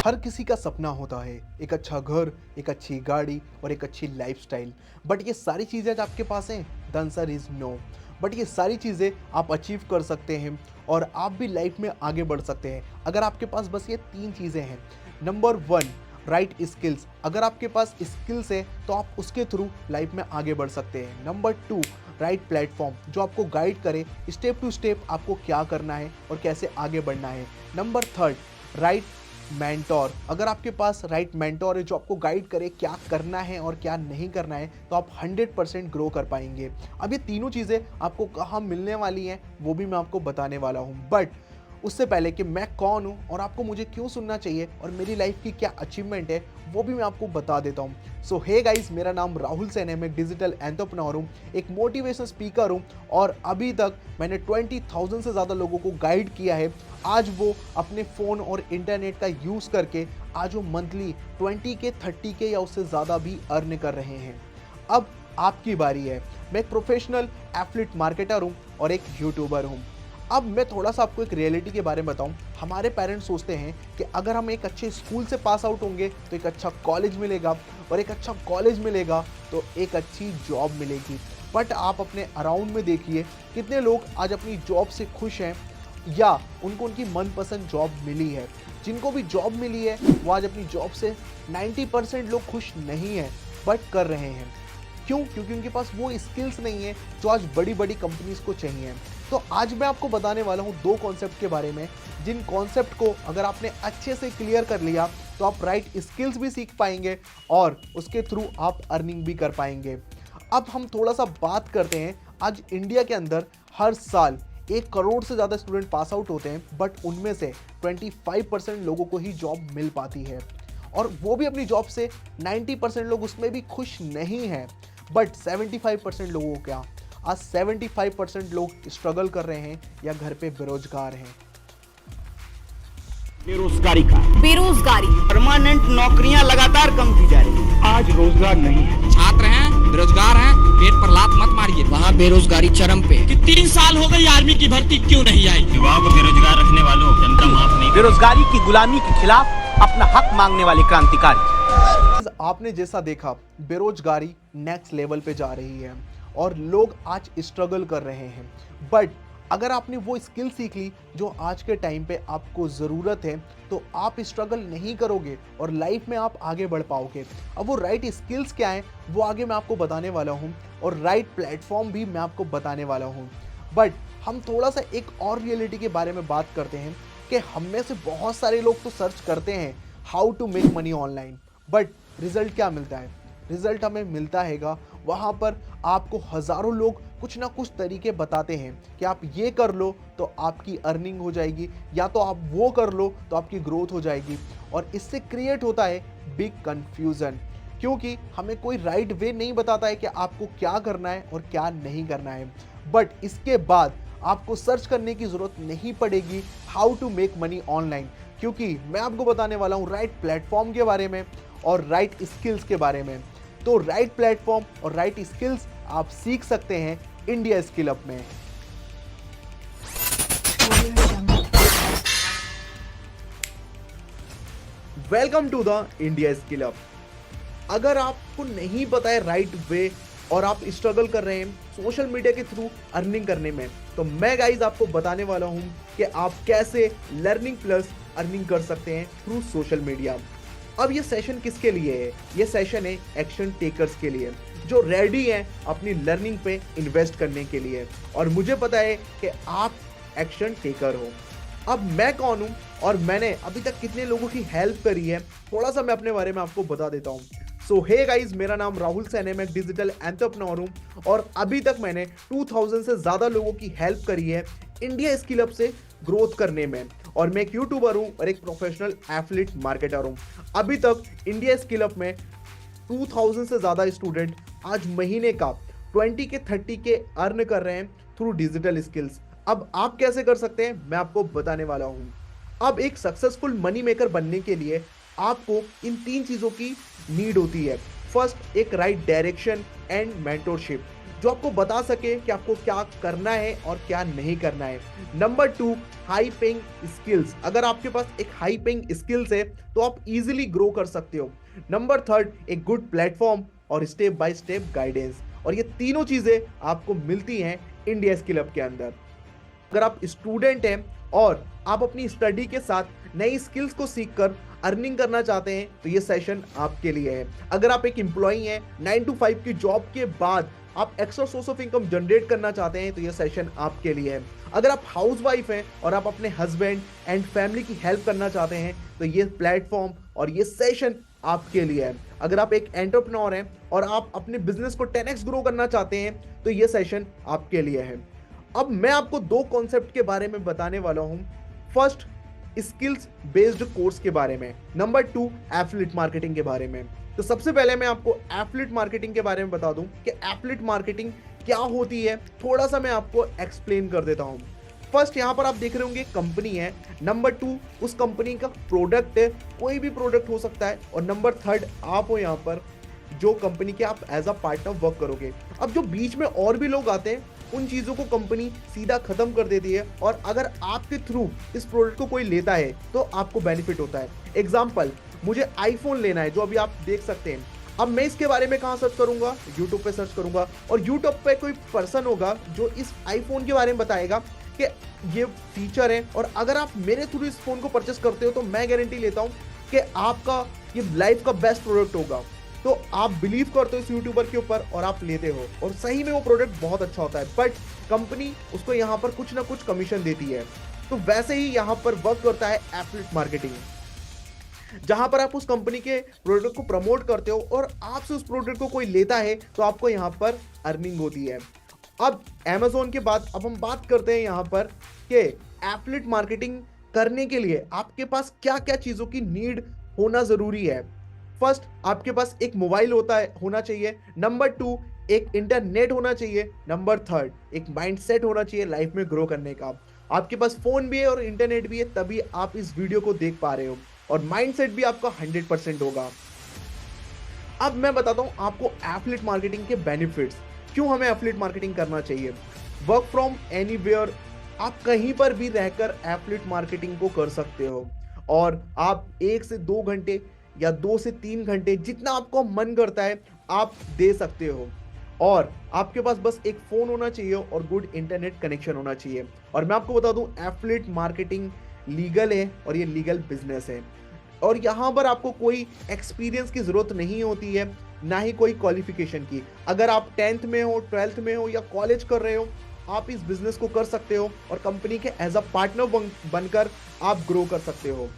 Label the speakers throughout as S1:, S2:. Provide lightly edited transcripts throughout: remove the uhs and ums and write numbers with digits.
S1: हर किसी का सपना होता है एक अच्छा घर, एक अच्छी गाड़ी और एक अच्छी लाइफस्टाइल। बट ये सारी चीज़ें जो आपके पास हैं, the answer is no. But ये सारी चीज़ें आप अचीव कर सकते हैं और आप भी लाइफ में आगे बढ़ सकते हैं अगर आपके पास बस ये तीन चीज़ें हैं। Number one, right skills. अगर आपके पास स्किल्स है तो आप उसके थ्रू लाइफ में आगे बढ़ सकते हैं। नंबर टू, राइट प्लेटफॉर्म, जो आपको गाइड करे स्टेप टू स्टेप आपको क्या करना है और कैसे आगे बढ़ना है। Number third, right mentor. अगर आपके पास राइट मेंटोर है जो आपको गाइड करे क्या करना है और क्या नहीं करना है, तो आप 100% ग्रो कर पाएंगे। अब ये तीनों चीज़ें आपको कहाँ मिलने वाली हैं वो भी मैं आपको बताने वाला हूँ। बट उससे पहले कि मैं कौन हूँ और आपको मुझे क्यों सुनना चाहिए और मेरी लाइफ की क्या अचीवमेंट है, वो भी मैं आपको बता देता हूँ। सो हे गाइस, मेरा नाम राहुल सैन है। मैं डिजिटल एंटरप्रेन्योर हूँ, एक मोटिवेशनल स्पीकर हूँ और अभी तक मैंने 20,000 से ज़्यादा लोगों को गाइड किया है। आज वो अपने फ़ोन और इंटरनेट का यूज़ करके आज वो मंथली 20K 30K या उससे ज़्यादा भी अर्न कर रहे हैं। अब आपकी बारी है। मैं एक प्रोफेशनल एथलीट मार्केटर हूँ और एक यूट्यूबर हूँ। अब मैं थोड़ा सा आपको एक रियलिटी के बारे में बताऊं। हमारे पेरेंट्स सोचते हैं कि अगर हम एक अच्छे स्कूल से पास आउट होंगे तो एक अच्छा कॉलेज मिलेगा और एक अच्छा कॉलेज मिलेगा तो एक अच्छी जॉब मिलेगी। बट आप अपने अराउंड में देखिए कितने लोग आज अपनी जॉब से खुश हैं या उनको उनकी मनपसंद जॉब मिली है। जिनको भी जॉब मिली है वो आज अपनी जॉब से 90% लोग खुश नहीं हैं बट कर रहे हैं। क्यों? क्योंकि उनके पास वो स्किल्स नहीं है जो आज बड़ी बड़ी कंपनीज को चाहिए। तो आज मैं आपको बताने वाला हूँ दो कॉन्सेप्ट के बारे में, जिन कॉन्सेप्ट को अगर आपने अच्छे से क्लियर कर लिया तो आप राइट स्किल्स भी सीख पाएंगे और उसके थ्रू आप अर्निंग भी कर पाएंगे। अब हम थोड़ा सा बात करते हैं। आज इंडिया के अंदर हर साल 1 करोड़ से ज़्यादा स्टूडेंट पास आउट होते हैं, बट उनमें से 25% लोगों को ही जॉब मिल पाती है और वो भी अपनी जॉब से 90% लोग उसमें भी खुश नहीं हैं। बट 75% लोगों को क्या, आज 75% लोग स्ट्रगल कर रहे हैं या घर पे बेरोजगार हैं।
S2: बेरोजगारी
S3: परमानेंट नौकरियां लगातार कम की जा रही है।
S4: आज रोजगार नहीं है।
S5: छात्र हैं, बेरोजगार हैं, पेट पर लात मत मारिए।
S6: वहाँ बेरोजगारी चरम पे
S7: कि 3 साल हो गई आर्मी की भर्ती क्यों नहीं आई।
S8: युवाओं को बेरोजगार रखने वालों जनता माफ नहीं।
S9: बेरोजगारी की गुलामी के खिलाफ अपना हक मांगने वाले क्रांतिकारी।
S1: आपने जैसा देखा, बेरोजगारी नेक्स्ट लेवल पे जा रही है और लोग आज स्ट्रगल कर रहे हैं। बट अगर आपने वो स्किल सीख ली जो आज के टाइम पे आपको ज़रूरत है तो आप स्ट्रगल नहीं करोगे और लाइफ में आप आगे बढ़ पाओगे। अब वो राइट स्किल्स क्या हैं वो आगे मैं आपको बताने वाला हूँ और राइट प्लेटफॉर्म भी मैं आपको बताने वाला हूँ। बट हम थोड़ा सा एक और रियलिटी के बारे में बात करते हैं कि हम में से बहुत सारे लोग तो सर्च करते हैं how to make money online, but result क्या मिलता है? रिजल्ट हमें मिलता हैगा वहाँ पर आपको हज़ारों लोग कुछ ना कुछ तरीके बताते हैं कि आप ये कर लो तो आपकी अर्निंग हो जाएगी, या तो आप वो कर लो तो आपकी ग्रोथ हो जाएगी। और इससे क्रिएट होता है बिग कन्फ्यूज़न, क्योंकि हमें कोई राइट वे नहीं बताता है कि आपको क्या करना है और क्या नहीं करना है। बट इसके बाद आपको सर्च करने की ज़रूरत नहीं पड़ेगी how to make money online, क्योंकि मैं आपको बताने वाला हूँ राइट प्लेटफॉर्म के बारे में और राइट स्किल्स के बारे में। तो राइट प्लेटफॉर्म और राइट स्किल्स आप सीख सकते हैं इंडिया स्किल अप में। Welcome to the India Skill Up. अगर आपको नहीं पता है राइट वे और आप स्ट्रगल कर रहे हैं सोशल मीडिया के थ्रू अर्निंग करने में, तो मैं गाइज आपको बताने वाला हूं कि आप कैसे लर्निंग प्लस अर्निंग कर सकते हैं थ्रू सोशल मीडिया। अब ये सेशन किसके लिए है? ये सेशन है एक्शन टेकर्स के लिए जो रेडी हैं अपनी लर्निंग पे इन्वेस्ट करने के लिए। और मुझे पता है कि आप एक्शन टेकर हो। अब मैं कौन हूँ और मैंने अभी तक कितने लोगों की हेल्प करी है, थोड़ा सा मैं अपने बारे में आपको बता देता हूँ। सो हे गाइज, मेरा नाम राहुल सैन है। मैं डिजिटल एंटरप्रेन्योर हूँ और अभी तक मैंने 2000 से ज़्यादा लोगों की हेल्प करी है इंडिया स्किल अप से ग्रोथ करने में। और मैं एक यूट्यूबर हूँ और एक प्रोफेशनल एथलीट मार्केटर हूँ। अभी तक इंडिया स्किल अप में 2000 से ज़्यादा स्टूडेंट आज महीने का 20K 30K अर्न कर रहे हैं थ्रू डिजिटल स्किल्स। अब आप कैसे कर सकते हैं मैं आपको बताने वाला हूँ। अब एक सक्सेसफुल मनी मेकर बनने के लिए आपको इन 3 चीज़ों की नीड होती है। फर्स्ट, एक राइट डायरेक्शन एंड मेंटरशिप। जो आपको बता सके कि आपको क्या करना है और क्या नहीं करना है। Number 2, high paying skills. अगर आपके पास एक हाई पेइंग स्किल्स है तो आप इजीली ग्रो कर सकते हो। नंबर 3, एक गुड प्लेटफॉर्म और स्टेप बाय स्टेप गाइडेंस। और ये तीनों चीजें आपको मिलती हैं इंडिया स्किल हब के अंदर। अगर आप स्टूडेंट हैं और आप अपनी स्टडी के साथ नई स्किल्स को सीखकर अर्निंग करना चाहते हैं तो ये सेशन आपके लिए है। अगर आप एक एम्प्लॉई हैं, 9 to 5 की जॉब के बाद आप extra source of income generate करना चाहते हैं तो ये सेशन आपके लिए है। अगर आप हाउसवाइफ हैं और आप अपने हस्बैंड एंड फैमिली की हेल्प करना चाहते हैं तो ये प्लेटफॉर्म और ये सेशन आपके लिए है। अगर आप एक एंटरप्रेन्योर हैं और आप अपने बिजनेस को 10x ग्रो करना चाहते हैं तो ये सेशन आपके लिए है। अब मैं आपको 2 कॉन्सेप्ट के बारे में बताने वाला हूं। फर्स्ट, स्किल्स बेस्ड कोर्स के बारे में। नंबर 2, एफिलिएट मार्केटिंग के बारे में। तो सबसे पहले मैं आपको एफिलिएट मार्केटिंग के बारे में बता दूं कि एफिलिएट मार्केटिंग क्या होती है। थोड़ा सा मैं आपको एक्सप्लेन कर देता हूं। फर्स्ट, यहां पर आप देख रहे होंगे कंपनी है। नंबर 2, उस कंपनी का प्रोडक्ट है, कोई भी प्रोडक्ट हो सकता है। और नंबर 3, आप हो यहां पर जो कंपनी के आप एज अ पार्टनर वर्क करोगे। अब जो बीच में और भी लोग आते हैं उन चीज़ों को कंपनी सीधा खत्म कर देती है और अगर आपके थ्रू इस प्रोडक्ट को कोई लेता है तो आपको बेनिफिट होता है। एग्जाम्पल, मुझे आईफोन लेना है जो अभी आप देख सकते हैं। अब मैं इसके बारे में कहाँ सर्च करूंगा? यूट्यूब पे सर्च करूंगा और यूट्यूब पे कोई पर्सन होगा जो इस आईफोन के बारे में बताएगा कि ये फीचर है। और अगर आप मेरे थ्रू इस फोन को परचेस करते हो तो मैं गारंटी लेता हूँ कि आपका ये लाइफ का बेस्ट प्रोडक्ट होगा। तो आप बिलीव करते हो इस यूट्यूबर के ऊपर और आप लेते हो और सही में वो प्रोडक्ट बहुत अच्छा होता है, बट कंपनी उसको यहाँ पर कुछ ना कुछ कमीशन देती है। तो वैसे ही यहाँ पर वर्क करता है एफिलिएट मार्केटिंग, जहां पर आप उस कंपनी के प्रोडक्ट को प्रमोट करते हो और आपसे उस प्रोडक्ट को कोई लेता है तो आपको यहाँ पर अर्निंग होती है। अब Amazon के बाद अब हम बात करते हैं यहाँ पर कि एफिलिएट मार्केटिंग करने के लिए आपके पास क्या क्या चीज़ों की नीड होना ज़रूरी है। फर्स्ट, आपके पास एक मोबाइल होना चाहिए। नंबर 2, एक इंटरनेट होना चाहिए। नंबर 3, एक माइंडसेट होना चाहिए लाइफ में ग्रो करने का। आपके पास फोन भी है और इंटरनेट भी है, तभी आप इस वीडियो को देख पा रहे हो और माइंडसेट भी आपका 100% होगा। अब मैं बताता हूं आपको एफिलिएट मार्केटिंग के बेनिफिट्स, क्यों हमें एफिलिएट मार्केटिंग करना चाहिए। वर्क फ्रॉम एनीवेयर, आप कहीं पर भी रहकर एफिलिएट मार्केटिंग को कर सकते हो और आप 1 से 2 घंटे या 2 से 3 घंटे जितना आपको मन करता है आप दे सकते हो। और आपके पास बस एक फ़ोन होना चाहिए और गुड इंटरनेट कनेक्शन होना चाहिए। और मैं आपको बता दूं एफिलिएट मार्केटिंग लीगल है और ये लीगल बिजनेस है और यहाँ पर आपको कोई एक्सपीरियंस की ज़रूरत नहीं होती है, ना ही कोई क्वालिफिकेशन की। अगर आप 10th में हो, 12th में हो या कॉलेज कर रहे हो, आप इस बिजनेस को कर सकते हो और कंपनी के एज अ पार्टनर बनकर आप ग्रो कर सकते हो।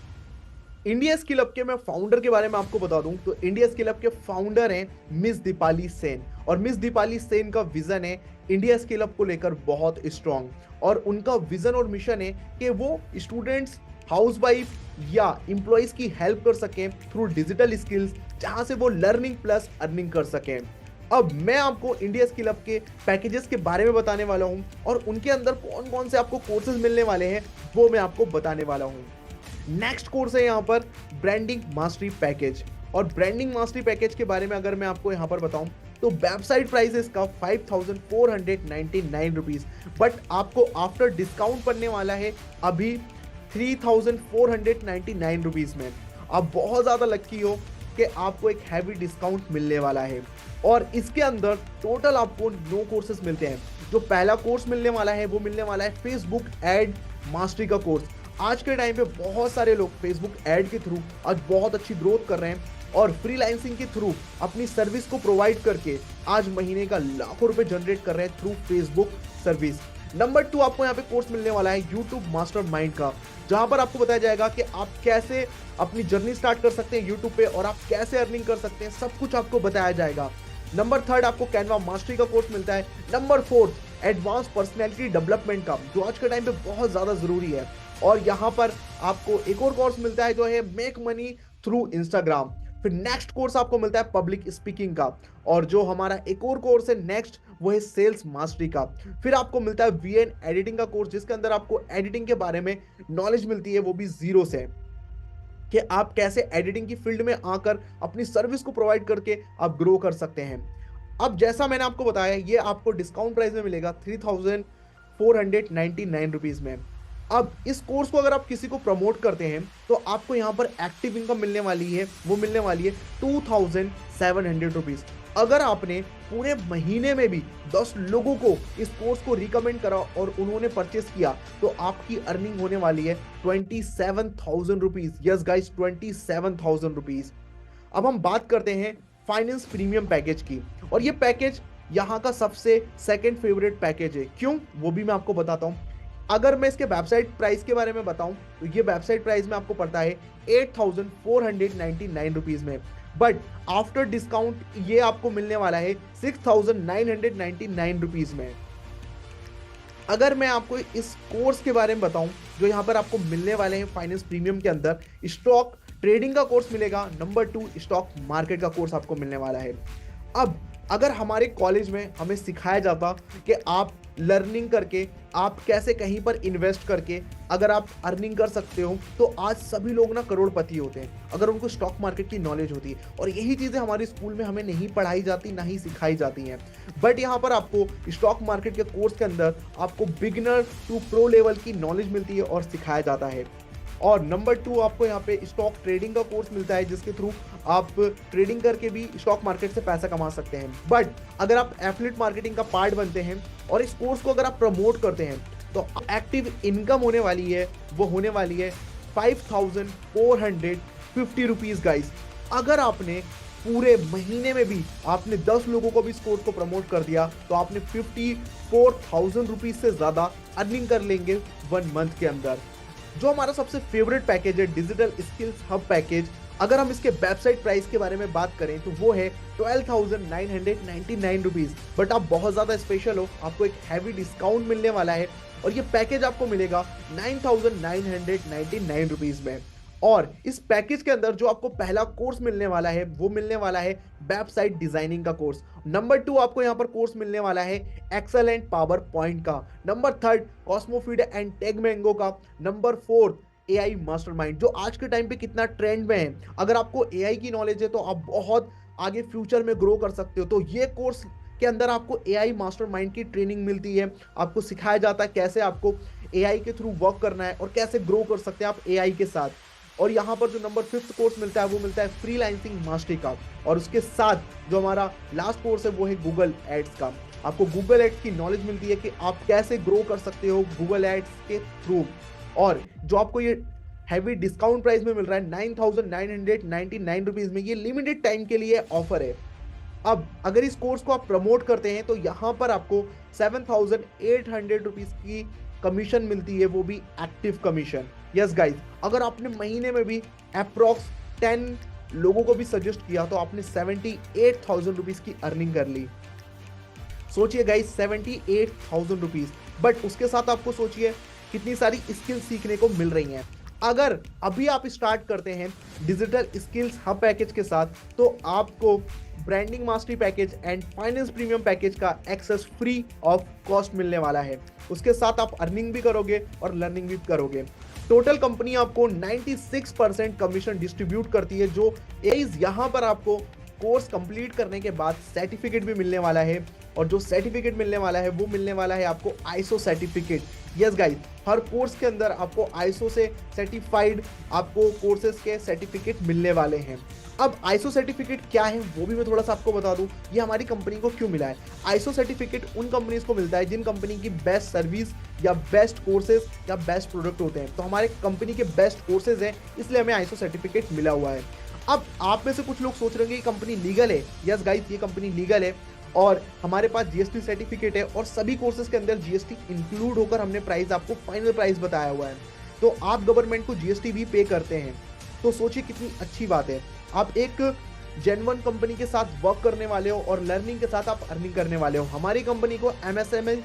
S1: इंडिया स्किल हब के मैं फाउंडर के बारे में आपको बता दूं तो इंडिया स्किल हब के फाउंडर हैं मिस दीपाली सेन और मिस दीपाली सेन का विजन है इंडिया स्किल हब को लेकर बहुत स्ट्रॉन्ग और उनका विजन और मिशन है कि वो स्टूडेंट्स, हाउसवाइफ या एम्प्लॉइज की हेल्प कर सकें थ्रू डिजिटल स्किल्स, जहां से वो लर्निंग प्लस अर्निंग कर सकें। अब मैं आपको इंडिया स्किल हब के पैकेजेस के बारे में बताने वाला हूं और उनके अंदर कौन कौन से आपको कोर्सेज मिलने वाले हैं वो मैं आपको बताने वाला हूं। नेक्स्ट कोर्स है यहाँ पर ब्रांडिंग मास्टरी पैकेज और ब्रांडिंग मास्टरी पैकेज के बारे में अगर मैं आपको यहाँ पर बताऊं तो वेबसाइट प्राइस इसका 5499 रुपीज़, बट आपको आफ्टर डिस्काउंट पड़ने वाला है अभी 3499 रुपीज़ में। आप बहुत ज़्यादा लक्की हो कि आपको एक हैवी डिस्काउंट मिलने वाला है और इसके अंदर टोटल आपको 9 कोर्सेज मिलते हैं। जो पहला कोर्स मिलने वाला है वो मिलने वाला है फेसबुक एड मास्टरी का कोर्स। आज के टाइम पे बहुत सारे लोग फेसबुक एड के थ्रू आज बहुत अच्छी ग्रोथ कर रहे हैं और फ्रीलांसिंग के थ्रू अपनी सर्विस को प्रोवाइड करके आज महीने का लाखों रुपए जनरेट कर रहे हैं थ्रू फेसबुक सर्विस। नंबर 2, आपको यहाँ पे कोर्स मिलने वाला है यूट्यूब मास्टरमाइंड का, जहां पर आपको बताया जाएगा कि आप कैसे अपनी जर्नी स्टार्ट कर सकते हैं यूट्यूब पे और आप कैसे अर्निंग कर सकते हैं, सब कुछ आपको बताया जाएगा। नंबर 3, आपको कैनवा मास्टरी का कोर्स मिलता है। नंबर 4, एडवांस पर्सनैलिटी डेवलपमेंट का, जो आज के टाइम पे बहुत ज़्यादा ज़रूरी है। और यहाँ पर आपको एक और कोर्स मिलता है जो है मेक मनी थ्रू इंस्टाग्राम। फिर नेक्स्ट कोर्स आपको मिलता है पब्लिक स्पीकिंग का और जो हमारा एक और कोर्स है नेक्स्ट वो है सेल्स मास्टरी का। फिर आपको मिलता है वीएन एडिटिंग का कोर्स, जिसके अंदर आपको एडिटिंग के बारे में नॉलेज मिलती है, वो भी जीरो से, कि आप कैसे एडिटिंग की फील्ड में आकर अपनी सर्विस को प्रोवाइड करके आप ग्रो कर सकते हैं। अब जैसा मैंने आपको बताया, ये आपको डिस्काउंट प्राइस में मिलेगा 3499 रुपीज़ में। अब इस कोर्स को अगर आप किसी को प्रमोट करते हैं तो आपको यहाँ पर एक्टिव इनकम मिलने वाली है, वो मिलने वाली है 2700 रुपीज़। अगर आपने पूरे महीने में भी 10 लोगों को इस कोर्स को रिकमेंड करा और उन्होंने परचेस किया तो आपकी अर्निंग होने वाली है 27,000 रुपीज़। Yes guys, 27,000 rupees. अब हम बात करते हैं फाइनेंस प्रीमियम पैकेज की, और ये पैकेज यहाँ का सबसे सेकंड फेवरेट पैकेज है। क्यों, वो भी मैं आपको बताता हूँ। अगर मैं इसके वेबसाइट प्राइस के बारे में बताऊं तो ये वेबसाइट प्राइस में आपको पड़ता है 8,499 रुपीज़ में, बट आफ्टर डिस्काउंट ये आपको मिलने वाला है 6,999 रुपीज़ में। अगर मैं आपको इस कोर्स के बारे में बताऊं जो यहाँ पर आपको मिलने वाले हैं फाइनेंस प्रीमियम के अंदर, स्टॉक ट्रेडिंग का कोर्स मिलेगा, नंबर 2 स्टॉक मार्केट का कोर्स आपको मिलने वाला है। अब अगर हमारे कॉलेज में हमें सिखाया जाता कि आप लर्निंग करके आप कैसे कहीं पर इन्वेस्ट करके अगर आप अर्निंग कर सकते हो, तो आज सभी लोग ना करोड़पति होते हैं अगर उनको स्टॉक मार्केट की नॉलेज होती है। और यही चीज़ें हमारे स्कूल में हमें नहीं पढ़ाई जाती, ना ही सिखाई जाती हैं। बट यहाँ पर आपको स्टॉक मार्केट के कोर्स के अंदर आपको बिगिनर टू प्रो लेवल की नॉलेज मिलती है और सिखाया जाता है। और नंबर 2 आपको यहाँ पे स्टॉक ट्रेडिंग का कोर्स मिलता है, जिसके थ्रू आप ट्रेडिंग करके भी स्टॉक मार्केट से पैसा कमा सकते हैं। बट अगर आप एफिलिएट मार्केटिंग का पार्ट बनते हैं और इस कोर्स को अगर आप प्रमोट करते हैं तो एक्टिव इनकम होने वाली है, वो होने वाली है 5,450 रुपीज़ गाइस। अगर आपने पूरे महीने में भी आपने 10 लोगों को भी इस कोर्स को प्रमोट कर दिया तो आपने 54,000 रुपीज़ से ज़्यादा अर्निंग कर लेंगे 1 मंथ के अंदर। जो हमारा सबसे फेवरेट पैकेज है डिजिटल स्किल्स हब पैकेज, अगर हम इसके वेबसाइट प्राइस के बारे में बात करें तो वो है 12,999 रुपीज़। बट आप बहुत ज़्यादा स्पेशल हो, आपको एक हैवी डिस्काउंट मिलने वाला है और ये पैकेज आपको मिलेगा 9,999 रुपीज़ में। और इस पैकेज के अंदर जो आपको पहला कोर्स मिलने वाला है वो मिलने वाला है वेबसाइट डिजाइनिंग का कोर्स। नंबर 2 आपको यहाँ पर कोर्स मिलने वाला है एक्सेल एंड पावर पॉइंट का। नंबर 3 कॉस्मोफीड एंड टैगमैंगो का। नंबर 4 AI मास्टरमाइंड, जो आज के टाइम पे कितना ट्रेंड में है। अगर आपको AI की नॉलेज है तो आप बहुत आगे फ्यूचर में ग्रो कर सकते हो। तो ये कोर्स के अंदर आपको AI मास्टरमाइंड की ट्रेनिंग मिलती है, आपको सिखाया जाता है कैसे आपको AI के थ्रू वर्क करना है और कैसे ग्रो कर सकते हैं आप AI के साथ। और यहाँ पर जो नंबर 5 कोर्स मिलता है वो मिलता है फ्रीलांसिंग मास्टरी का। और उसके साथ जो हमारा लास्ट कोर्स है वो है गूगल एड्स का। आपको गूगल एड्स की नॉलेज मिलती है कि आप कैसे ग्रो कर सकते हो गूगल एड्स के थ्रू। और जो आपको ये हैवी डिस्काउंट प्राइस में मिल रहा है 9,999 रुपीज़ में, ये लिमिटेड टाइम के लिए ऑफर है। अब अगर इस कोर्स को आप प्रमोट करते हैं तो यहाँ पर आपको 7,800 रुपीज़ की कमीशन मिलती है, वो भी एक्टिव कमीशन। यस गाइज, अगर आपने महीने में भी अप्रॉक्स 10 लोगों को भी सजेस्ट किया तो आपने 78,000 रुपीज़ की अर्निंग कर ली। सोचिए गाइज, 78,000 रुपीज़। बट उसके साथ आपको सोचिए कितनी सारी स्किल सीखने को मिल रही हैं। अगर अभी आप स्टार्ट करते हैं डिजिटल स्किल्स हब पैकेज के साथ तो आपको branding mastery package and finance premium package का एक्सेस फ्री ऑफ कॉस्ट मिलने वाला है। उसके साथ आप अर्निंग भी करोगे और लर्निंग भी करोगे। टोटल कंपनी आपको 96% कमीशन डिस्ट्रीब्यूट करती है। जो यहाँ पर आपको कोर्स कंप्लीट करने के बाद सर्टिफिकेट भी मिलने वाला है, और जो सर्टिफिकेट मिलने वाला है वो मिलने वाला है आपको ISO सर्टिफिकेट। यस गाइज, हर कोर्स के अंदर आपको ISO से सर्टिफाइड आपको कोर्सेज के सर्टिफिकेट मिलने वाले हैं। अब ISO सर्टिफिकेट क्या है वो भी मैं थोड़ा सा आपको बता दूं, ये हमारी कंपनी को क्यों मिला है। ISO सर्टिफिकेट उन कंपनीज को मिलता है जिन कंपनी की बेस्ट सर्विस या बेस्ट कोर्सेज या बेस्ट प्रोडक्ट होते हैं। तो हमारे कंपनी के बेस्ट कोर्सेज हैं, इसलिए हमें ISO सर्टिफिकेट मिला हुआ है। अब आप में से कुछ लोग सोच रहे हैं कि कंपनी लीगल है। यस गाइस, ये कंपनी लीगल है और हमारे पास GST सर्टिफिकेट है और सभी कोर्सेज के अंदर GST इंक्लूड होकर हमने प्राइस आपको फाइनल प्राइस बताया हुआ है। तो आप गवर्नमेंट को GST भी पे करते हैं। तो सोचिए कितनी अच्छी बात है, आप एक जेन्युइन कंपनी के साथ वर्क करने वाले हो और लर्निंग के साथ आप अर्निंग करने वाले हो। हमारी कंपनी को MSME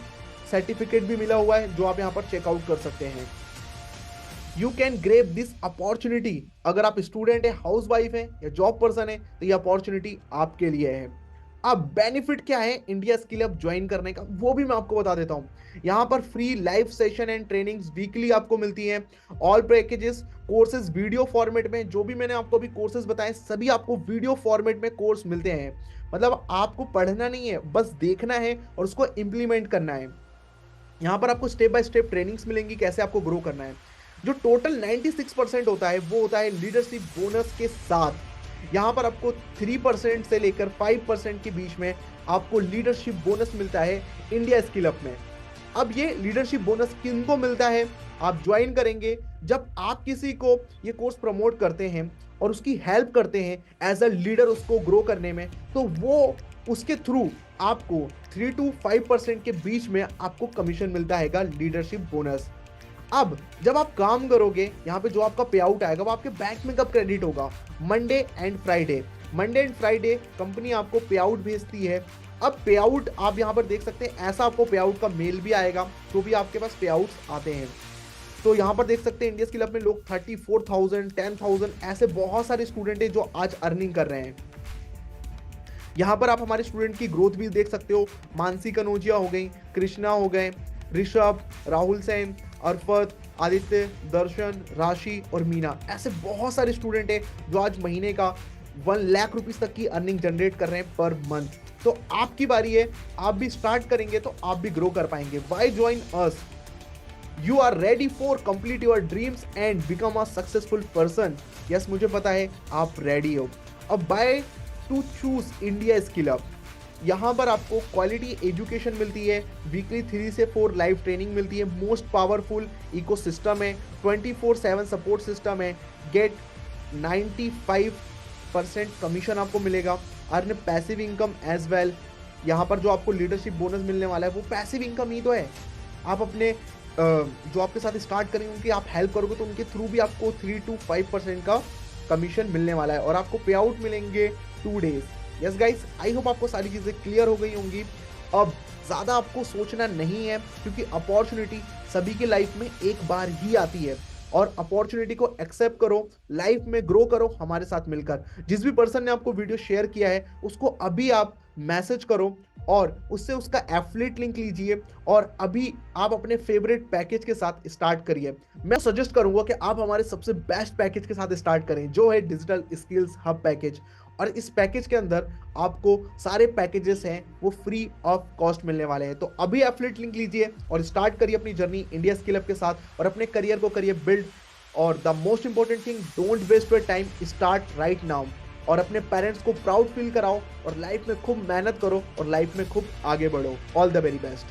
S1: सर्टिफिकेट भी मिला हुआ है जो आप यहाँ पर चेकआउट कर सकते हैं। You can grab this opportunity. अगर आप स्टूडेंट है, हाउस वाइफ है या जॉब पर्सन है तो ये अपॉर्चुनिटी आपके लिए है। अब बेनिफिट क्या है इंडिया स्किल हब ज्वाइन करने का, वो भी मैं आपको बता देता हूँ। यहाँ पर free live session and trainings weekly आपको मिलती हैं। All packages courses video format में, जो भी मैंने आपको अभी कोर्सेज बताए सभी आपको वीडियो फॉर्मेट में कोर्स मिलते हैं। मतलब आपको पढ़ना नहीं है, बस देखना है और उसको इम्प्लीमेंट करना है। यहाँ पर आपको स्टेप बाय स्टेप ट्रेनिंग्स मिलेंगी कैसे आपको ग्रो करना है। जो टोटल 96% होता है वो होता है लीडरशिप बोनस के साथ। यहाँ पर आपको 3% से लेकर 5% के बीच में आपको लीडरशिप बोनस मिलता है इंडिया स्किल अप में। अब ये लीडरशिप बोनस किनको मिलता है, आप ज्वाइन करेंगे जब आप किसी को ये कोर्स प्रमोट करते हैं और उसकी हेल्प करते हैं एज अ लीडर उसको ग्रो करने में, तो वो उसके थ्रू आपको 3 to 5% के बीच में आपको कमीशन मिलता है लीडरशिप बोनस। अब जब आप काम करोगे यहाँ पे जो आपका पे आउट आएगा वो आपके बैंक में कब क्रेडिट होगा, मंडे एंड फ्राइडे कंपनी आपको पे आउट भेजती है। अब पे आउट आप यहाँ पर देख सकते हैं, ऐसा आपको पे आउट का मेल भी आएगा तो भी आपके पास पे आउट्स आते हैं। तो यहाँ पर देख सकते हैं इंडिया स्किल हब में लोग 34,000 10,000 ऐसे बहुत सारे स्टूडेंट हैं जो आज अर्निंग कर रहे हैं। यहाँ पर आप हमारे स्टूडेंट की ग्रोथ भी देख सकते हो। मानसी कनौजिया हो गई, कृष्णा हो गए, ऋषभ, राहुल सेन, अर्फत, आदित्य, दर्शन, राशि और मीना, ऐसे बहुत सारे स्टूडेंट हैं जो आज महीने का 1 लाख रुपीस तक की अर्निंग जनरेट कर रहे हैं पर मंथ। तो आपकी बारी है, आप भी स्टार्ट करेंगे तो आप भी ग्रो कर पाएंगे। Why join us? You are ready for complete your dreams and become a successful person. Yes, मुझे पता है आप रेडी हो। अब by to choose India Skill Hub, यहाँ पर आपको क्वालिटी एजुकेशन मिलती है, वीकली 3 से 4 लाइव ट्रेनिंग मिलती है, मोस्ट पावरफुल इकोसिस्टम है, 24/7 सपोर्ट सिस्टम है, गेट 95% कमीशन आपको मिलेगा, earn passive income as well. यहाँ पर जो आपको लीडरशिप बोनस मिलने वाला है वो पैसिव इनकम ही तो है। आप अपने जो आपके साथ स्टार्ट करेंगे उनकी आप हेल्प करोगे तो उनके थ्रू भी आपको 3 to 5% का कमीशन मिलने वाला है और आपको पे आउट मिलेंगे 2 days. Yes guys, I hope आपको सारी चीज़ें क्लियर हो गई होंगी। अब ज़्यादा आपको सोचना नहीं है क्योंकि अपॉर्चुनिटी सभी के लाइफ में एक बार ही आती है और अपॉर्चुनिटी को एक्सेप्ट करो, लाइफ में ग्रो करो हमारे साथ मिलकर। जिस भी पर्सन ने आपको वीडियो शेयर किया है उसको अभी आप मैसेज करो और उससे उसका एफिलिएट लिंक लीजिए और अभी आप अपने फेवरेट पैकेज के साथ स्टार्ट करिए। मैं सजेस्ट करूंगा कि आप हमारे सबसे बेस्ट पैकेज के साथ स्टार्ट करें जो है डिजिटल स्किल्स हब पैकेज। और इस पैकेज के अंदर आपको सारे पैकेजेस हैं वो फ्री ऑफ कॉस्ट मिलने वाले हैं। तो अभी एफिलिएट लिंक लीजिए और स्टार्ट करिए अपनी जर्नी इंडिया स्किल हब के साथ और अपने करियर को करिए बिल्ड। और the most important thing, don't waste your time, start right now. और अपने पेरेंट्स को प्राउड फील कराओ और लाइफ में खूब मेहनत करो और लाइफ में खूब आगे बढ़ो। All the very best.